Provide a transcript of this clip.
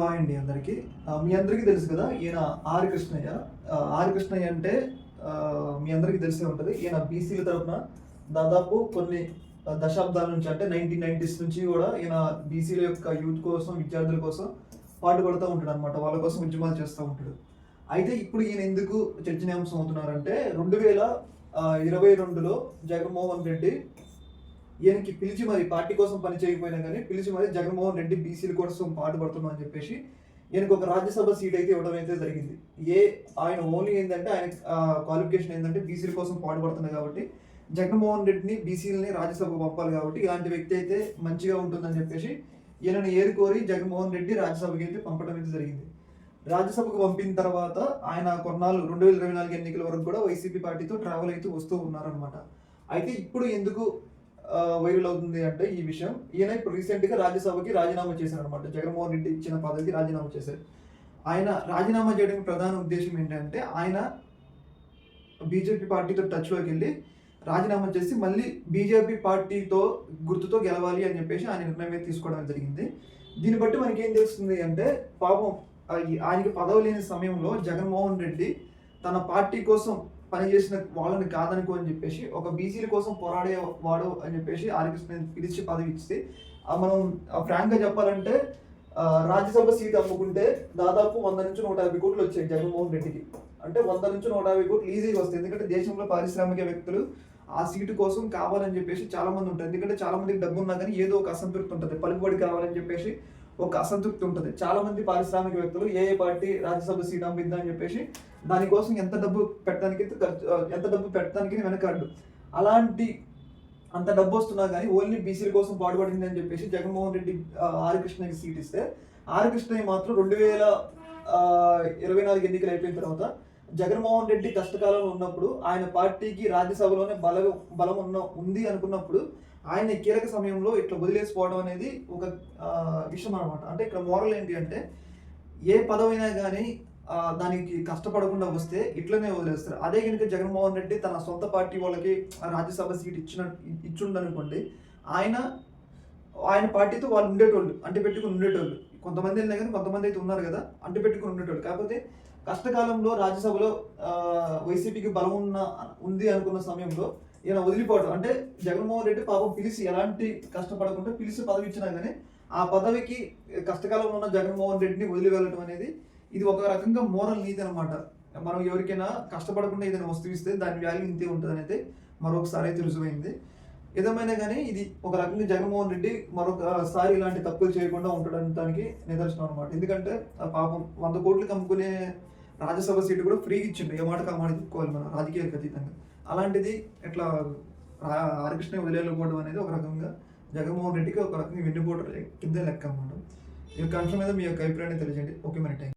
Hi అండి అందరికీ. మీ అందరికీ తెలుసు కదా ఈయన ఆర్ కృష్ణయ్య. ఆర్ కృష్ణయ్య అంటే మీ అందరికీ తెలిసే ఉంటుంది. ఈయన బీసీల తరఫున దాదాపు కొన్ని దశాబ్దాల నుంచి అంటే 1990s నుంచి కూడా ఈయన బీసీల యొక్క యూత్ కోసం, విద్యార్థుల కోసం పాటుపడుతూ ఉంటాడు అనమాట. వాళ్ళ కోసం ఉద్యమాలు చేస్తూ ఉంటాడు. అయితే ఇప్పుడు ఈయన ఎందుకు చర్చనీయాంశం అవుతున్నారంటే 2022లో జగన్మోహన్ రెడ్డి ఈయనకి పిలిచి మరి పార్టీ కోసం పని చేయకపోయినా కానీ పిలిచి మరి జగన్మోహన్ రెడ్డి బీసీల కోసం పాటుపడుతున్నా అని చెప్పేసి ఈయనకు ఒక రాజ్యసభ సీట్ అయితే ఇవ్వడం అయితే జరిగింది. ఆయన ఓన్లీ ఏంటంటే ఆయన క్వాలిఫికేషన్ ఏంటంటే బీసీల కోసం పాటుపడుతున్నాయి కాబట్టి జగన్మోహన్ రెడ్డిని బీసీలని రాజ్యసభకు పంపాలి కాబట్టి ఇలాంటి వ్యక్తి అయితే మంచిగా ఉంటుందని చెప్పేసి ఈయనను ఏరుకోరి జగన్మోహన్ రెడ్డి రాజ్యసభకి అయితే పంపడం అయితే జరిగింది. రాజ్యసభకు పంపిన తర్వాత ఆయన కొన్నాళ్ళు 2024 ఎన్నికల వరకు కూడా వైసీపీ పార్టీతో ట్రావెల్ అయితే వస్తూ ఉన్నారనమాట. అయితే ఇప్పుడు ఎందుకు వైరల్ అవుతుంది అంటే ఈ విషయం, ఈయన ఇప్పుడు రీసెంట్గా రాజ్యసభకి రాజీనామా చేశారు అనమాట. జగన్మోహన్ రెడ్డి ఇచ్చిన పదవికి రాజీనామా చేశారు. ఆయన రాజీనామా చేయడానికి ప్రధాన ఉద్దేశం ఏంటంటే ఆయన బీజేపీ పార్టీతో టచ్లోకి వెళ్ళి రాజీనామా చేసి మళ్ళీ బీజేపీ పార్టీతో గుర్తుతో గెలవాలి అని చెప్పేసి ఆయన నిర్ణయం తీసుకోవడం జరిగింది. దీన్ని బట్టి మనకి ఏం తెలుస్తుంది అంటే పాపం ఆయనకి పదవి లేని సమయంలో జగన్మోహన్ రెడ్డి తన పార్టీ కోసం పనిచేసిన వాళ్ళని కాదనుకో అని చెప్పేసి ఒక బీసీల కోసం పోరాడేవాడు అని చెప్పేసి ఆర్కృష్ణ పిలిచి పదవి ఇస్తే మనం ఫ్రాంక్గా చెప్పాలంటే రాజ్యసభ సీట్ అమ్ముకుంటే దాదాపు 100 నుంచి 150 కోట్లు వచ్చాయి జగన్మోహన్ రెడ్డికి. అంటే 100 నుంచి 150 కోట్లు ఈజీగా వస్తాయి. ఎందుకంటే దేశంలో పారిశ్రామిక వ్యక్తులు ఆ సీటు కోసం కావాలని చెప్పేసి చాలా మంది ఉంటారు. ఎందుకంటే చాలా మందికి డబ్బు ఉన్నా కానీ ఏదో ఒక అసంతృప్తి ఉంటుంది, పలుకుబడి కావాలని చెప్పేసి ఒక అసంతృప్తి ఉంటుంది. చాలా మంది పారిశ్రామిక వ్యక్తులు ఏ పార్టీ రాజ్యసభ సీట్ అమ్మిద్దా అని చెప్పేసి దానికోసం ఎంత డబ్బు పెట్టడానికి వెనకాడు. అలాంటి అంత డబ్బు వస్తున్నా కానీ ఓన్లీ బీసీల కోసం పాటుపడింది అని చెప్పేసి జగన్మోహన్ రెడ్డి ఆర్ కృష్ణయ్యకి సీట్ ఇస్తే ఆర్ కృష్ణయ్య మాత్రం 2024 ఎన్నికలు అయిపోయిన తర్వాత జగన్మోహన్ రెడ్డి కష్టకాలంలో ఉన్నప్పుడు ఆయన పార్టీకి రాజ్యసభలోనే బలం ఉంది అనుకున్నప్పుడు ఆయన కీలక సమయంలో ఇట్లా వదిలేసిపోవడం అనేది ఒక విషయం అనమాట. అంటే ఇక్కడ మోరల్ ఏంటి అంటే ఏ పదవైనా కానీ దానికి కష్టపడకుండా వస్తే ఇట్లనే వదిలేస్తారు. అదే కనుక జగన్మోహన్ రెడ్డి తన సొంత పార్టీ వాళ్ళకి రాజ్యసభ సీట్ ఇచ్చిండనుకోండి, ఆయన పార్టీతో వాళ్ళు ఉండేటోళ్ళు, పెట్టుకుని ఉండేటోళ్ళు. కొంతమంది వెళ్ళినా కానీ కొంతమంది అయితే ఉన్నారు కదా పెట్టుకుని ఉండేటోళ్ళు. కాకపోతే కష్టకాలంలో రాజ్యసభలో వైసీపీకి బలం ఉంది అనుకున్న సమయంలో ఈయన వదిలిపోవడం అంటే జగన్మోహన్ రెడ్డి పాపం పిలిచి ఎలాంటి కష్టపడకుండా పిలిచి పదవి ఇచ్చినా కానీ ఆ పదవికి కష్టకాలంలో ఉన్న జగన్మోహన్ రెడ్డిని వదిలి వెళ్ళడం అనేది ఇది ఒక రకంగా మోరల్ నీతి అనమాట. మనం ఎవరికైనా కష్టపడకుండా ఏదైనా వస్తువు ఇస్తే దాని వాల్యూ ఇంతే ఉంటుంది అనేది మరొకసారి అయితే రుజువైంది. ఏదేమైనా కానీ ఇది ఒక రకంగా జగన్మోహన్ రెడ్డి మరొకసారి ఇలాంటి తప్పులు చేయకుండా ఉండడానికి నిదర్శనం అనమాట. ఎందుకంటే పాపం 100 కోట్లకి అమ్ముకునే రాజ్యసభ సీటు కూడా ఫ్రీగా ఇచ్చిండు. ఏ మాటకు ఆ మాట చెప్పుకోవాలి మన రాజకీయాలకు అతీతంగా. అలాంటిది ఇట్లా హరికృష్ణ వదిలేకపోవడం అనేది ఒక రకంగా జగన్మోహన్ రెడ్డికి ఒక రకంగా వెన్నుపోటు కింద లెక్క అన్నమాట. ఈ యొక్క అంశం మీద మీ యొక్క అభిప్రాయాన్ని తెలియజేయండి. ఓకే, మరి థ్యాంక్ యూ.